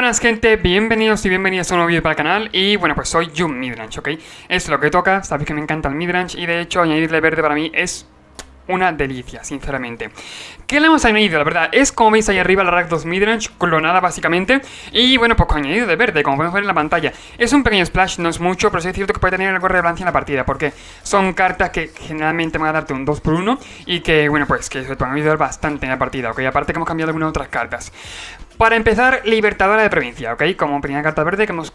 Buenas gente, bienvenidos y bienvenidas a un nuevo vídeo para el canal. Y bueno, pues soy Jun Midrange, ¿ok? Es lo que toca, sabéis que me encanta el midrange. Y de hecho añadirle verde para mí es una delicia, sinceramente. ¿Qué le hemos añadido? La verdad, es como veis ahí arriba la Rakdos Midrange, clonada básicamente. Y bueno, pues con añadido de verde, como podemos ver en la pantalla. Es un pequeño splash, no es mucho, pero sí es cierto que puede tener algo de relevancia en la partida, porque son cartas que generalmente van a darte un 2x1 y que, bueno, pues que se te van a ayudar bastante en la partida, ¿ok? Aparte que hemos cambiado algunas otras cartas. Para empezar, Libertadora de Provincia, ¿ok? Como primera carta verde que hemos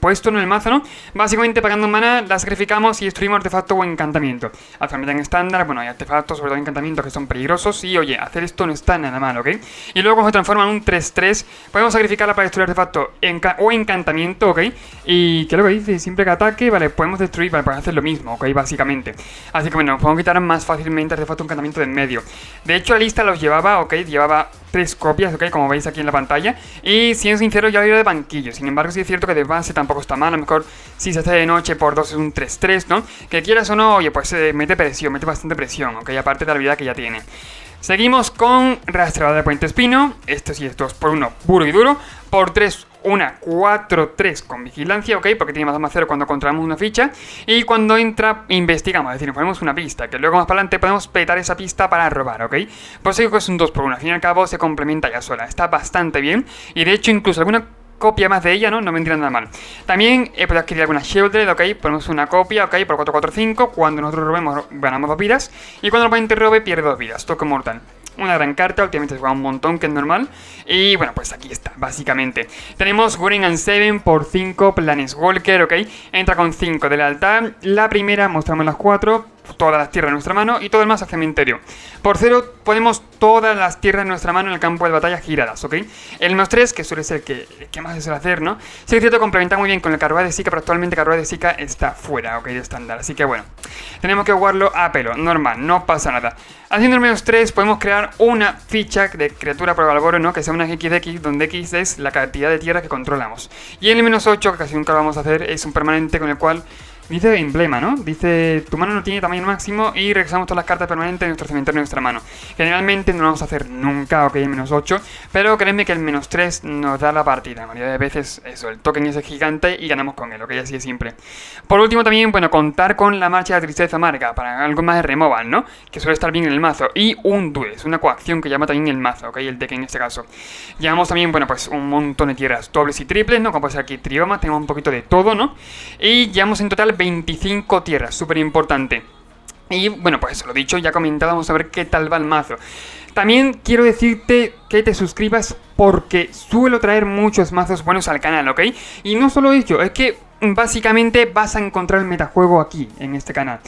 puesto en el mazo, ¿no? Básicamente pagando mana, la sacrificamos y destruimos artefacto o encantamiento. Actualmente en estándar, bueno, hay artefactos, sobre todo encantamientos que son peligrosos. Y oye, hacer esto no está nada mal, ¿ok? Y luego se transforma en un 3-3. Podemos sacrificarla para destruir artefacto o encantamiento, ¿ok? Y que lo que dice, siempre que ataque, vale, podemos destruir, vale, para hacer lo mismo, ¿ok? Básicamente. Así que bueno, podemos quitar más fácilmente artefacto o encantamiento de en medio. De hecho, la lista los llevaba, ¿ok? Llevaba 3 copias, ¿ok? Como veis aquí en la pantalla. Y siendo sincero, yo había de banquillo. Sin embargo, sí es cierto que de base tampoco está mal. A lo mejor si se hace de noche por 2 es un 3-3, ¿no? Que quieras o no, oye, pues mete presión, mete bastante presión, ¿ok? Aparte de la habilidad que ya tiene. Seguimos con Rastreador de Puente Espino. Esto sí es 2x1 puro y duro. Por 3, una 4-3 con vigilancia, ¿ok? Porque tiene más 0 cuando controlamos una ficha. Y cuando entra, investigamos, es decir, nos ponemos una pista, que luego más para adelante podemos petar esa pista para robar, ¿ok? Por eso digo que es un 2x1, al fin y al cabo se complementa ya sola. Está bastante bien. Y de hecho, incluso alguna copia más de ella, ¿no? No vendría nada mal. También puedo adquirir alguna Shieldred, ¿ok? Ponemos una copia, ¿ok? Por 4-4-5. Cuando nosotros robemos, ganamos 2 vidas. Y cuando el oponente robe, pierde 2 vidas. Toque mortal. Una gran carta, últimamente se juega un montón, que es normal. Y bueno, pues aquí está, básicamente. Tenemos Guren and Seven por 5 Planeswalker, ¿ok? Entra con 5 de lealtad. La primera, mostramos las 4. Todas las tierras en nuestra mano y todo el más al cementerio. Por 0 ponemos todas las tierras en nuestra mano en el campo de batalla giradas, ¿ok? El menos 3, que suele ser que más se suele hacer, ¿no? Sí es cierto, complementa muy bien con el Carruaje de Zika, pero actualmente el Carruaje de Zika está fuera, ¿ok? De estándar, así que bueno, tenemos que jugarlo a pelo, normal, no pasa nada. Haciendo el menos 3 podemos crear una ficha de criatura por Valboro, ¿no? Que sea una XX, donde X es la cantidad de tierra que controlamos. Y el menos 8, que casi nunca lo vamos a hacer, es un permanente con el cual dice emblema, ¿no? Dice, tu mano no tiene tamaño máximo y regresamos todas las cartas permanentes de nuestro cementerio en nuestra mano. Generalmente no lo vamos a hacer nunca, ok, menos 8, pero créeme que el menos 3 nos da la partida. La mayoría de veces eso, el token es gigante y ganamos con él, ok, así de simple. Por último también, bueno, contar con la marcha de la tristeza amarga para algo más de removal, ¿no? Que suele estar bien en el mazo. Y un Dues, una coacción que llama también el mazo, ok, el deck en este caso. Llevamos también, bueno, pues un montón de tierras dobles y triples, ¿no? Como puede ser aquí triomas, tenemos un poquito de todo, ¿no? Y llevamos en total 25 tierras, súper importante. Y bueno, pues eso lo dicho, ya comentado, vamos a ver qué tal va el mazo. También quiero decirte que te suscribas porque suelo traer muchos mazos buenos al canal, ¿ok? Y no solo ello, es que básicamente vas a encontrar el metajuego aquí, en este canal.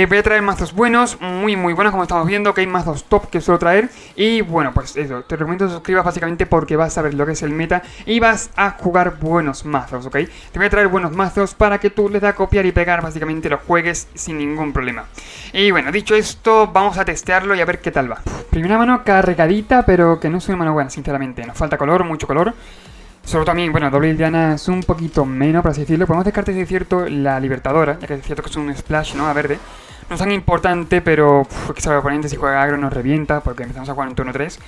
Voy a traer mazos buenos, muy buenos, como estamos viendo, que hay mazos top que suelo traer. Y bueno, pues eso, te recomiendo que te suscribas básicamente porque vas a ver lo que es el meta y vas a jugar buenos mazos, ¿ok? Te voy a traer buenos mazos para que tú les das a copiar y pegar, básicamente los juegues sin ningún problema. Y bueno, dicho esto, vamos a testearlo y a ver qué tal va. Primera mano cargadita, pero que no es una mano buena, sinceramente. Nos falta color, mucho color. Sobre todo también, bueno, doble Liliana es un poquito menos, por así decirlo. Podemos descartar, si es cierto, la Libertadora, ya que es cierto que es un splash, ¿no? A verde. No es tan importante, pero que sabe el oponente, si juega agro nos revienta, porque empezamos a jugar en turno 3.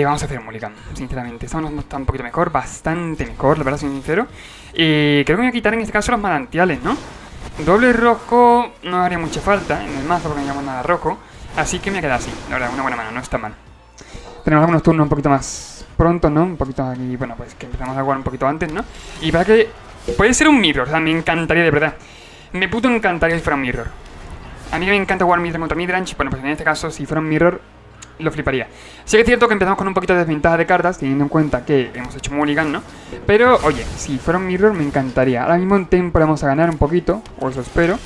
Vamos a hacer un mulligan, sinceramente. Esta mano está un poquito mejor, bastante mejor, la verdad, soy sincero. Y creo que me voy a quitar en este caso los manantiales, ¿no? Doble rojo no haría mucha falta en el mazo porque no llevamos nada rojo. Así que me queda así, la verdad, una buena mano, no está mal. Tenemos algunos turnos un poquito más pronto, ¿no? Un poquito aquí, bueno, pues que empezamos a jugar un poquito antes, ¿no? Y para que puede ser un mirror, o sea, me encantaría de verdad. Me puto encantaría si fuera un mirror. A mí me encanta jugar midrange contra midrange. Bueno, pues en este caso, si fuera un mirror, lo fliparía. Sí que es cierto que empezamos con un poquito de desventaja de cartas, teniendo en cuenta que hemos hecho mulligan, ¿no? Pero, oye, si fuera un mirror me encantaría. Ahora mismo en tempo vamos a ganar un poquito, o eso espero.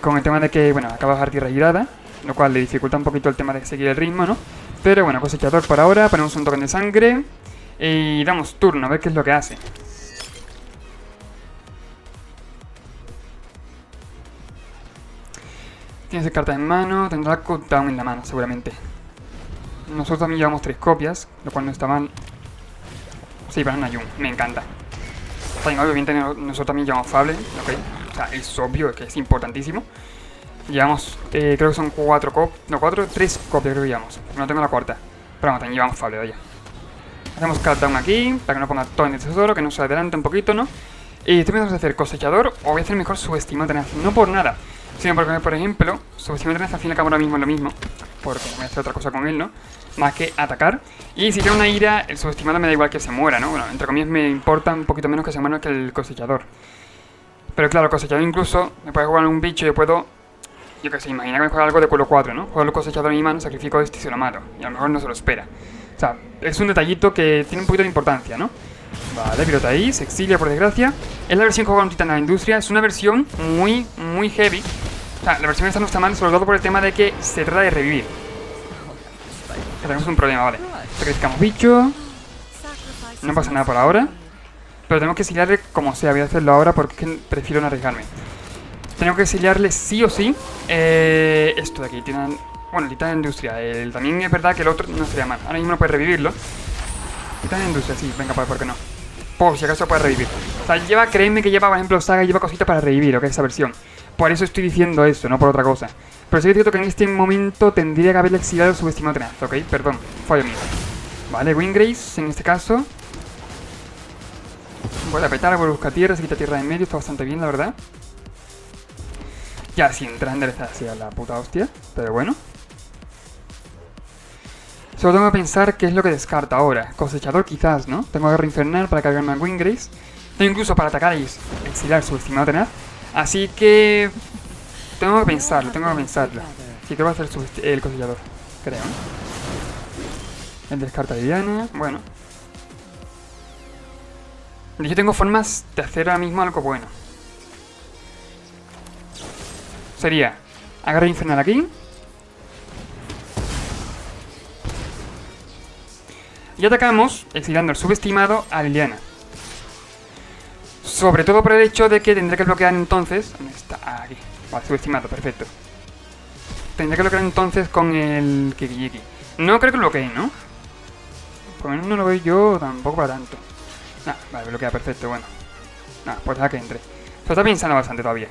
Con el tema de que, bueno, acaba de bajar tierra girada, lo cual le dificulta un poquito el tema de seguir el ritmo, ¿no? Pero bueno, cosechador por ahora, ponemos un token de sangre y damos turno, a ver qué es lo que hace. Tiene 6 cartas en mano, tendrá cooldown en la mano seguramente. Nosotros también llevamos 3 copias, lo cual no está mal. Sí, para Nayun, me encanta. También obviamente nosotros también llevamos Fable, ok. O sea, es obvio que es importantísimo. Llevamos, creo que son 3 copias creo que llevamos. No tengo la cuarta. Pero vamos, también llevamos Fable, vaya. Hacemos countdown aquí, para que no ponga todo en el tesoro, que no se adelante un poquito, ¿no? Y estoy pensando hacer cosechador o voy a hacer mejor subestimado tenaz. No por nada, sino porque, por ejemplo, subestimado tenaz al fin y al cabo ahora mismo es lo mismo. Porque voy a hacer otra cosa con él, ¿no? Más que atacar. Y si tiene una ira, el subestimado me da igual que se muera, ¿no? Bueno, entre comillas me importa un poquito menos que se muera que el cosechador. Pero claro, el cosechador incluso me puede jugar un bicho y yo puedo... Yo que sé, imagina que me juega algo de culo 4, ¿no? Juego el cosechador en mi mano, sacrifico este y se lo mato. Y a lo mejor no se lo espera. O sea, es un detallito que tiene un poquito de importancia, ¿no? Vale, pilota ahí, se exilia por desgracia. Es la versión que juega un titán de la industria. Es una versión muy heavy. O sea, la versión esta no está mal, sobre todo por el tema de que se trata de revivir. Que tenemos un problema, vale. Sacrificamos bicho. No pasa nada por ahora. Pero tenemos que exiliarle como sea. Voy a hacerlo ahora porque es que prefiero no arriesgarme. Tengo que exiliarle sí o sí. Esto de aquí, tienen... Bueno, el titán de industria. También es verdad que el otro no sería mal. Ahora mismo no puede revivirlo. Titán de industria, sí, venga, ¿por qué no? Por si acaso puede revivir. O sea, créeme que lleva, por ejemplo, Saga, lleva cositas para revivir, ¿ok? Esa versión. Por eso estoy diciendo esto, no por otra cosa. Pero sí que es cierto que en este momento tendría que haberle exiliado subestimado tenaz, ¿ok? Perdón, fallo mío. Vale, Windgrace, en este caso. Voy a petar, voy a buscar tierra, se quita tierra de en medio, está bastante bien, la verdad. Ya, si entra endereza hacia la puta hostia, pero bueno. Solo tengo que pensar qué es lo que descarta ahora. Cosechador quizás, ¿no? Tengo guerra infernal para cargarme a Windgrace. Tengo incluso para atacar y exiliar subestimado tenaz. Así que... tengo que pensarlo. Sí, creo que va a hacer el cosechador. Creo, ¿no? El descarta de Diana. Bueno. Yo tengo formas de hacer ahora mismo algo bueno. Sería... agarra infernal aquí. Y atacamos, exiliando el subestimado a Liliana. Sobre todo por el hecho de que tendré que bloquear entonces... ¿Dónde está? Aquí. Vale, subestimado, perfecto. Tendré que bloquear entonces con el Kikijiki. No creo que bloquee, ¿no? Por lo menos no lo veo yo tampoco para tanto. Nah, vale, bloquea, perfecto, bueno. Nah, pues deja que entre. Se está pensando bastante todavía.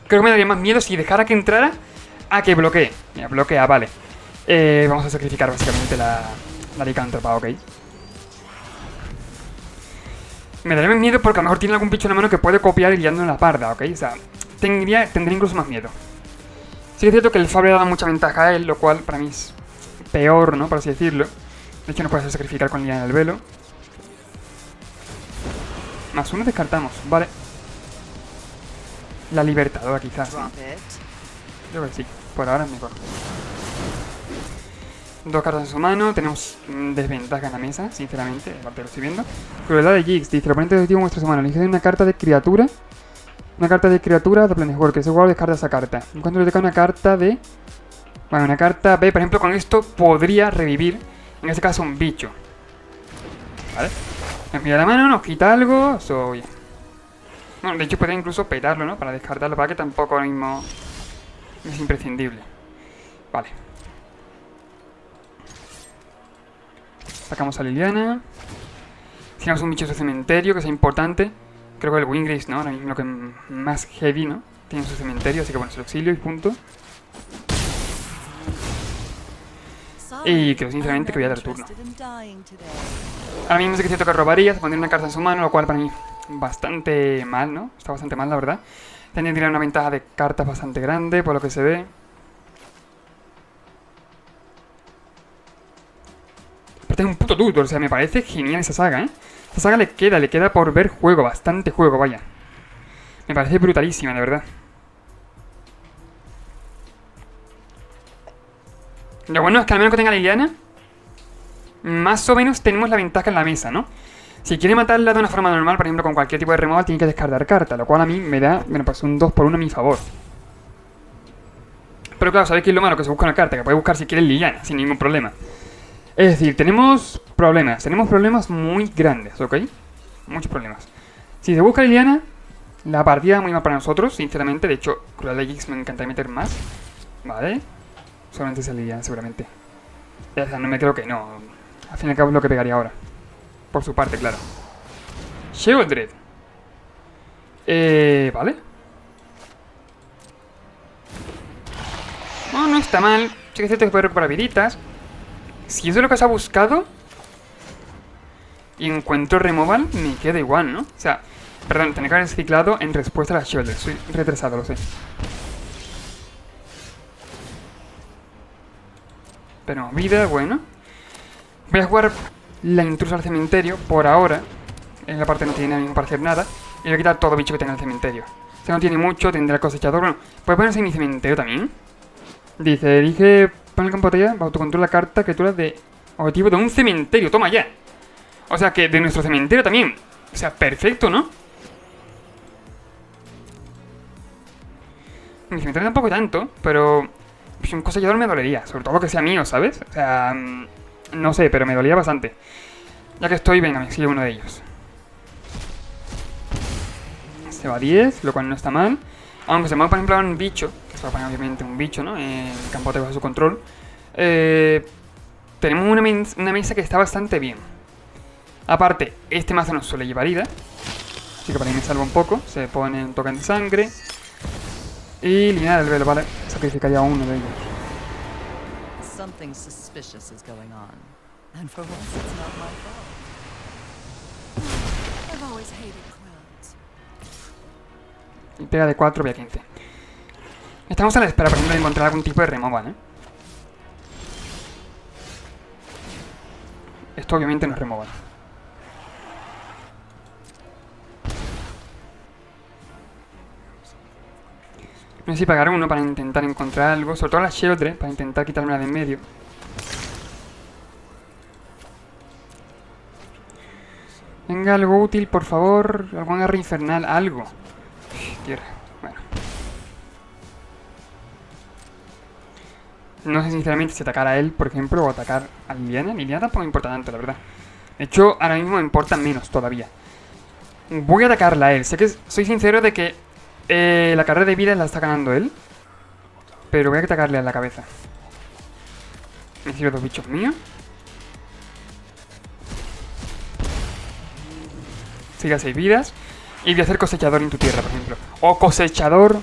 Creo que me daría más miedo si dejara que entrara a que bloquee. Mira, bloquea, vale. Vamos a sacrificar básicamente la licántropa, ok. Me daría más miedo porque a lo mejor tiene algún bicho en la mano que puede copiar y liando en la parda, ok. O sea, tendría incluso más miedo. Sí que es cierto que el Fabre da mucha ventaja a él, lo cual para mí es peor, ¿no? Por así decirlo. De hecho, no puedes sacrificar con Liliana en el velo. Más uno descartamos, vale. La Libertadora quizás, ¿no? Yo creo que sí, por ahora es mejor. Dos cartas en su mano, tenemos desventaja en la mesa, sinceramente, aparte lo estoy viendo. Crueldad de Giggs, dice, el oponente objetivo muestra su mano, elige una carta de criatura. Una carta de criatura de Planeswalker, que ese jugador descarta esa carta. En cuanto le toca una carta de... Bueno, una carta B, por ejemplo, con esto podría revivir, en este caso, un bicho. ¿Vale? Nos mira la mano, nos quita algo, eso bien. Bueno, de hecho podría incluso petarlo, ¿no? Para descartarlo, para que tampoco ahora mismo es imprescindible. Vale. Sacamos a Liliana. Tenemos un bicho de su cementerio, que es importante. Creo que el Windgrace, ¿no? Ahora mismo lo que más heavy, ¿no? Tiene su cementerio, así que bueno, se lo exilio y punto. Y creo sinceramente que voy a dar turno. Ahora mismo sí que es cierto que robaría, se pondría una carta en su mano, lo cual para mí bastante mal, ¿no? Está bastante mal, la verdad. Tendría una ventaja de cartas bastante grande, por lo que se ve. Aparte es un puto tutor, o sea, me parece genial esa saga, ¿eh? Esa saga le queda por ver juego, bastante juego, vaya. Me parece brutalísima, de verdad. Lo bueno es que al menos que tenga Liliana, más o menos tenemos la ventaja en la mesa, ¿no? Si quiere matarla de una forma normal, por ejemplo con cualquier tipo de removal, tiene que descartar carta, lo cual a mí me da, bueno, pues un 2x1 a mi favor. Pero claro, ¿sabéis qué es lo malo? Que se busca una carta, que puede buscar si quiere Liliana, sin ningún problema. Es decir, tenemos problemas muy grandes, ¿ok? Muchos problemas. Si se busca Liliana, la partida muy mal para nosotros, sinceramente. De hecho, Cruel de Giggs me encantaría meter más. Vale. Solamente esa Liliana, seguramente. O sea, no me creo que no. Al fin y al cabo es lo que pegaría ahora. Por su parte, claro. Sheoldred. Vale. No, no está mal. Sí que es cierto que puede recuperar viditas. Si eso es lo que se ha buscado y encuentro removal, me queda igual, ¿no? O sea, perdón, tenía que haber ciclado en respuesta a la shoulder. Soy retrasado, lo sé. Pero vida, bueno. Voy a jugar la intrusa al cementerio por ahora. En la parte no tiene nada para hacer nada. Y voy a quitar todo bicho que tenga en el cementerio. Si no tiene mucho, tendrá el cosechador. Bueno, puede ponerse en mi cementerio también. Dice, elige, pon el campo de batalla, autocontrol la carta, criaturas de objetivo de un cementerio. Toma ya. O sea que de nuestro cementerio también. O sea, perfecto, ¿no? Mi cementerio tampoco tanto, pero pues un cosechador me dolería. Sobre todo que sea mío, ¿sabes? O sea, no sé, pero me dolía bastante. Ya que estoy, venga, me sigue uno de ellos. Se va a 10, lo cual no está mal. Aunque se me va, por ejemplo, a un bicho, que se va a poner obviamente un bicho, ¿no? En el campo bajo su control. Tenemos una mesa que está bastante bien. Aparte, este mazo nos suele llevar ida. Así que para ahí me salva un poco. Se pone un token de sangre. Y eliminar el velo, vale. Sacrificaría a uno de ellos. Something suspicious is going on. And for once it's not my fault. I've always hated clowns. Y pega de 4, vía 15. Estamos a la espera, por ejemplo, de encontrar algún tipo de removal, ¿eh? Esto obviamente no es removal. No sé si pagar uno para intentar encontrar algo, sobre todo la Sheldre, para intentar quitarme de en medio. Venga, algo útil, por favor. Algún agarre infernal, algo. Tierra, bueno. No sé sinceramente si atacar a él, por ejemplo, o atacar a Liliana. Liliana tampoco me importa tanto, la verdad. De hecho, ahora mismo me importa menos todavía. Voy a atacarla a él. Sé que soy sincero de que la carrera de vida la está ganando él. Pero voy a atacarle a la cabeza. Me sirve dos bichos míos. Sigue a 6 vidas. Y voy a hacer cosechador en tu tierra, por ejemplo. O cosechador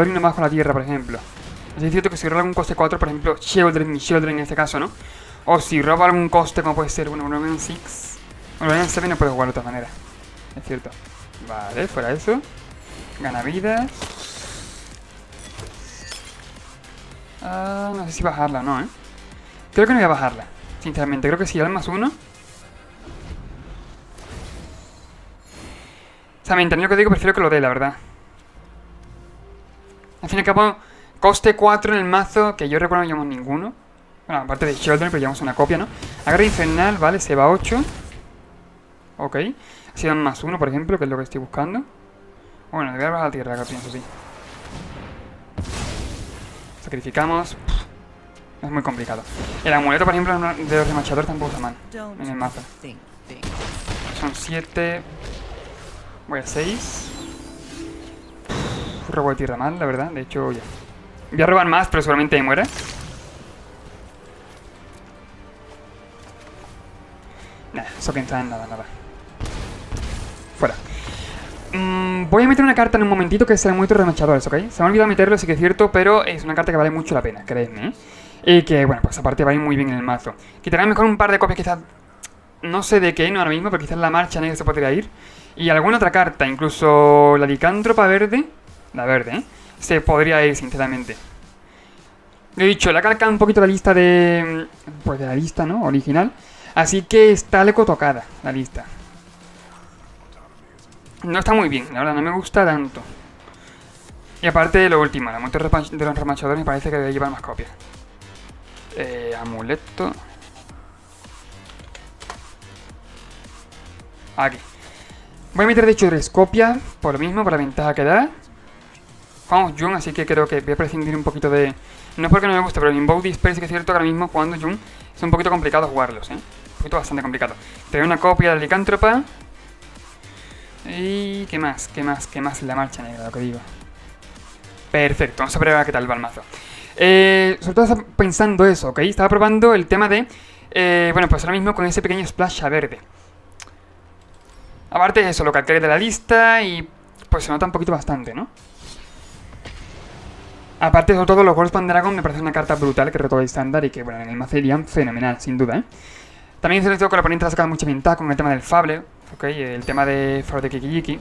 y no más con la tierra, por ejemplo. Es cierto que si roba algún coste 4, por ejemplo, mi Sheldre en este caso, ¿no? O si roba algún coste, como puede ser, bueno, Barbarian 6. Barbarian 7 no puede jugar de otra manera. Es cierto. Vale, fuera eso. Gana vidas. No sé si bajarla o no, ¿eh? Creo que no voy a bajarla, sinceramente. Creo que si al más uno. O sea, me entendió lo que digo, prefiero que lo dé, la verdad. Al fin y al cabo, coste 4 en el mazo, que yo recuerdo no llevamos ninguno. Bueno, aparte de Sheldre, pero llevamos una copia, ¿no? Agarre infernal, vale, se va a 8. Ok. Si dan más 1, por ejemplo, que es lo que estoy buscando. Bueno, debería bajar a la tierra, que pienso, sí. Sacrificamos. Es muy complicado. El amuleto, por ejemplo, de los remachadores tampoco está mal en el mazo. Son 7. Voy a 6. Robo de tierra mal, la verdad. De hecho, ya. Voy a robar más, pero seguramente me muera. Nah, eso que entra en nada. Fuera. Voy a meter una carta en un momentito que es el amuleto de remachadores, ¿ok? Se me ha olvidado meterlo, sí que es cierto, pero es una carta que vale mucho la pena, creedme, ¿eh? Y que, bueno, pues aparte va a ir muy bien en el mazo. Quitaré mejor un par de copias quizás. No sé de qué, no ahora mismo, pero quizás la marcha negra se podría ir. Y alguna otra carta, incluso la licántropa verde. La verde, ¿eh? Se podría ir, sinceramente. Lo he dicho, le ha calcado un poquito la lista de... Pues de la lista, ¿no? Original. Así que está algo tocada, la lista. No está muy bien, la verdad, no me gusta tanto. Y aparte, lo último, la muerte de los remachadores me parece que debe llevar más copias. Amuleto. Aquí. Voy a meter de hecho 3 copias, por lo mismo, por la ventaja que da. Jugamos Jun, así que creo que voy a prescindir un poquito de... No es porque no me guste, pero el Invoke Disperse sí que es cierto que ahora mismo jugando Jun es un poquito complicado jugarlos, ¿eh? Un poquito bastante complicado. Tengo una copia de la licántropa. Y... ¿qué más? La marcha negra, lo que digo. Perfecto, vamos a probar qué tal va el mazo. Sobre todo estaba pensando eso, ¿ok? Estaba probando el tema de... bueno, pues ahora mismo con ese pequeño splash a verde. Aparte de eso, lo calculé de la lista y... pues se nota un poquito bastante, ¿no? Aparte, sobre todo, los Goldspan Dragon me parece una carta brutal que reto el estándar y que, bueno, en el mazo irían fenomenal, sin duda, ¿eh? También es cierto que el oponente ha sacado mucha ventaja con el tema del Fable, ¿ok? El tema de Fable de Kiki-Jiki.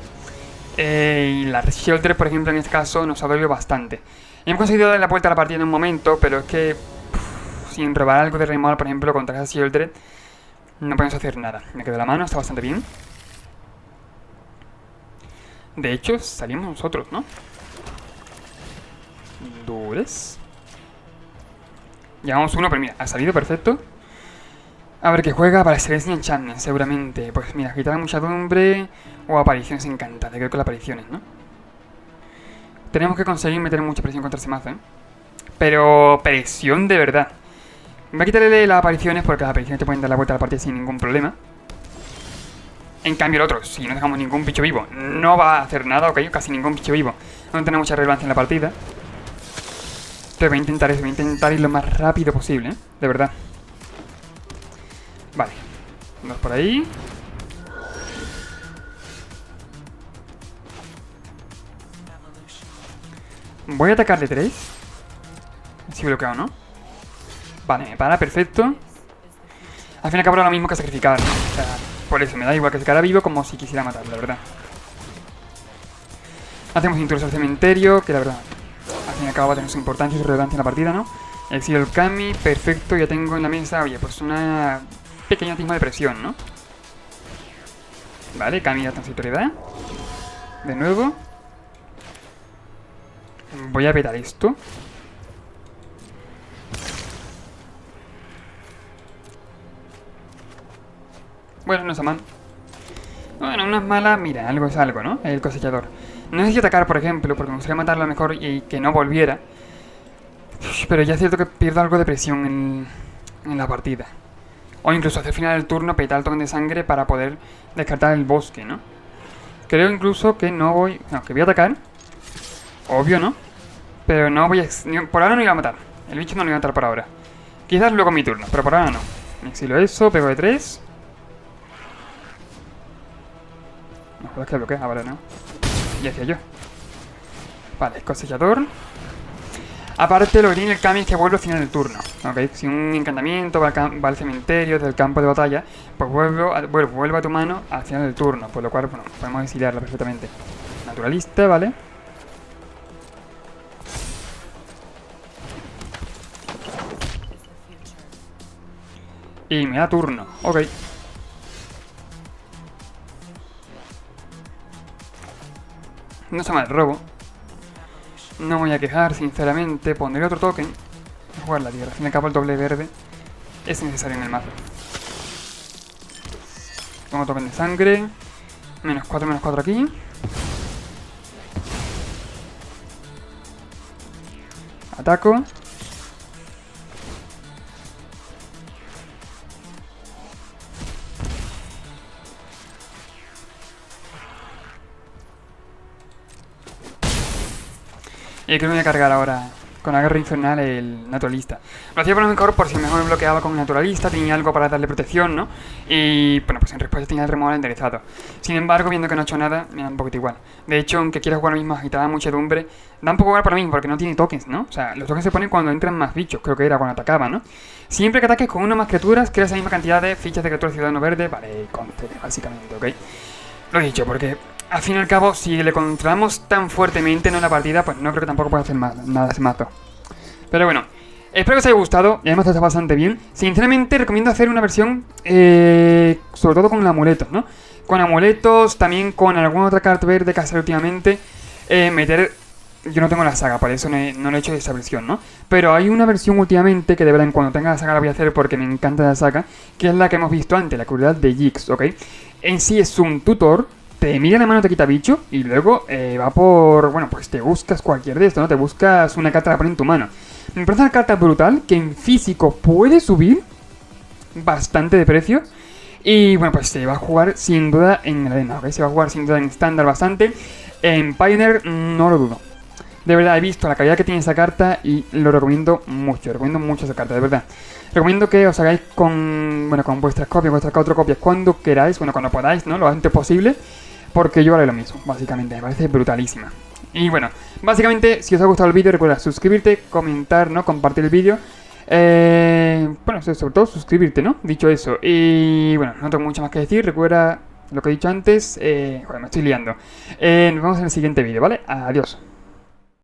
Y la Shelter, por ejemplo, en este caso nos ha dolido bastante. Y hemos conseguido dar la vuelta a la partida en un momento, pero es que sin robar algo de Removal, por ejemplo, contra esa Shelter, no podemos hacer nada. Me quedo la mano, está bastante bien. De hecho, salimos nosotros, ¿no? Dures. Llevamos uno, pero mira, ha salido perfecto. A ver qué juega para Celestial Enchantment, seguramente. Pues mira, quitar la muchedumbre o apariciones encantadas. Creo que las apariciones, ¿no? Tenemos que conseguir meter mucha presión contra ese mazo, ¿eh? Pero presión de verdad. Voy a quitarle las apariciones porque las apariciones te pueden dar la vuelta a la partida sin ningún problema. En cambio el otro, si no dejamos ningún bicho vivo, no va a hacer nada, ok, casi ningún bicho vivo. No tiene mucha relevancia en la partida. Pero voy a intentar eso, voy a intentar ir lo más rápido posible, ¿eh? De verdad. Vale. Dos por ahí. Voy a atacar de 3. Así bloqueado, ¿no? Vale, me para, perfecto. Al fin y al cabo era lo mismo que sacrificar, ¿no? O sea, por eso me da igual que se quedara vivo como si quisiera matarlo, la verdad. Hacemos intrusos al cementerio, que la verdad, al fin y al cabo va a tener su importancia y su relevancia en la partida, ¿no? Exilio el Kami, perfecto, ya tengo en la mesa, oye, pues una pequeña atismo de presión, ¿no? Vale, Kami ya transitoriedad. De nuevo. Voy a petar esto. Bueno, no está mal. Bueno, no es mala, mira, algo es algo, ¿no? El cosechador. No necesito atacar, por ejemplo, porque me gustaría matarlo mejor y que no volviera. Pero ya es cierto que pierdo algo de presión en la partida. O incluso hacia el final del turno petar el token de sangre para poder descartar el bosque, ¿no? Creo incluso que no voy... No, que voy a atacar. Obvio, ¿no? Pero no voy a... Por ahora no iba a matar. El bicho no lo iba a matar por ahora. Quizás luego mi turno, pero por ahora no. Exilo eso, pego de 3. No jodas que bloquea, ahora no. Y hacia yo. Vale, cosechador. Aparte, lo que tiene el Kami es que vuelve al final del turno. ¿Ok? Si un encantamiento va al cementerio del campo de batalla, pues vuelve a tu mano al final del turno. Por lo cual, bueno, podemos exiliarla perfectamente. Naturalista, ¿vale? Y me da turno. Ok. No se mal el robo. No me voy a quejar, sinceramente. Pondré otro token. Voy a jugar la tierra. Al fin y al cabo el doble verde es necesario en el mazo. Pongo token de sangre. -4/-4 aquí. Ataco. Y creo que me voy a cargar ahora con la guerra infernal el naturalista. Lo hacía por lo mejor por si mejor me bloqueaba con el naturalista, tenía algo para darle protección, ¿no? Y bueno, pues en respuesta tenía el removal enderezado. Sin embargo, viendo que no ha hecho nada, me da un poquito igual. De hecho, aunque quiera jugar lo mismo, agitada muchedumbre, da un poco igual para mí porque no tiene tokens, ¿no? O sea, los tokens se ponen cuando entran más bichos, creo que era cuando atacaba, ¿no? Siempre que ataques con una más criaturas, creas la misma cantidad de fichas de criaturas ciudadano verde, vale, concede, básicamente, ¿ok? Lo he dicho porque... Al fin y al cabo, si le controlamos tan fuertemente en la partida, pues no creo que tampoco pueda hacer nada ese mazo. Pero bueno, espero que os haya gustado. Y además está bastante bien. Sinceramente, recomiendo hacer una versión, sobre todo con amuletos, ¿no? Con amuletos, también con alguna otra carta verde que hacer últimamente. Meter... Yo no tengo la saga, por eso no lo he hecho esa versión, ¿no? Pero hay una versión últimamente que de verdad, cuando tenga la saga la voy a hacer porque me encanta la saga, que es la que hemos visto antes, la crueldad de Jix, ¿ok? En sí es un tutor. Te mira la mano, te quita bicho y luego va por... Bueno, pues te buscas cualquier de esto, ¿no? Te buscas una carta para poner en tu mano. Me parece una carta brutal que en físico puede subir bastante de precio. Y bueno, pues se va a jugar sin duda en la arena, ¿ok? Se va a jugar sin duda en estándar bastante. En Pioneer no lo dudo. De verdad, he visto la calidad que tiene esa carta y lo recomiendo mucho. Recomiendo mucho esa carta, de verdad. Recomiendo que os hagáis con vuestras copias, vuestras 4 copias cuando queráis, bueno, cuando podáis, ¿no? Lo antes posible. Porque yo haré lo mismo, básicamente. Me parece brutalísima. Y bueno, básicamente, si os ha gustado el vídeo, recuerda suscribirte, comentar, ¿no? Compartir el vídeo. Bueno, sobre todo suscribirte, ¿no? Dicho eso. Y bueno, no tengo mucho más que decir. Recuerda lo que he dicho antes. Joder, me estoy liando. Nos vemos en el siguiente vídeo, ¿vale? Adiós.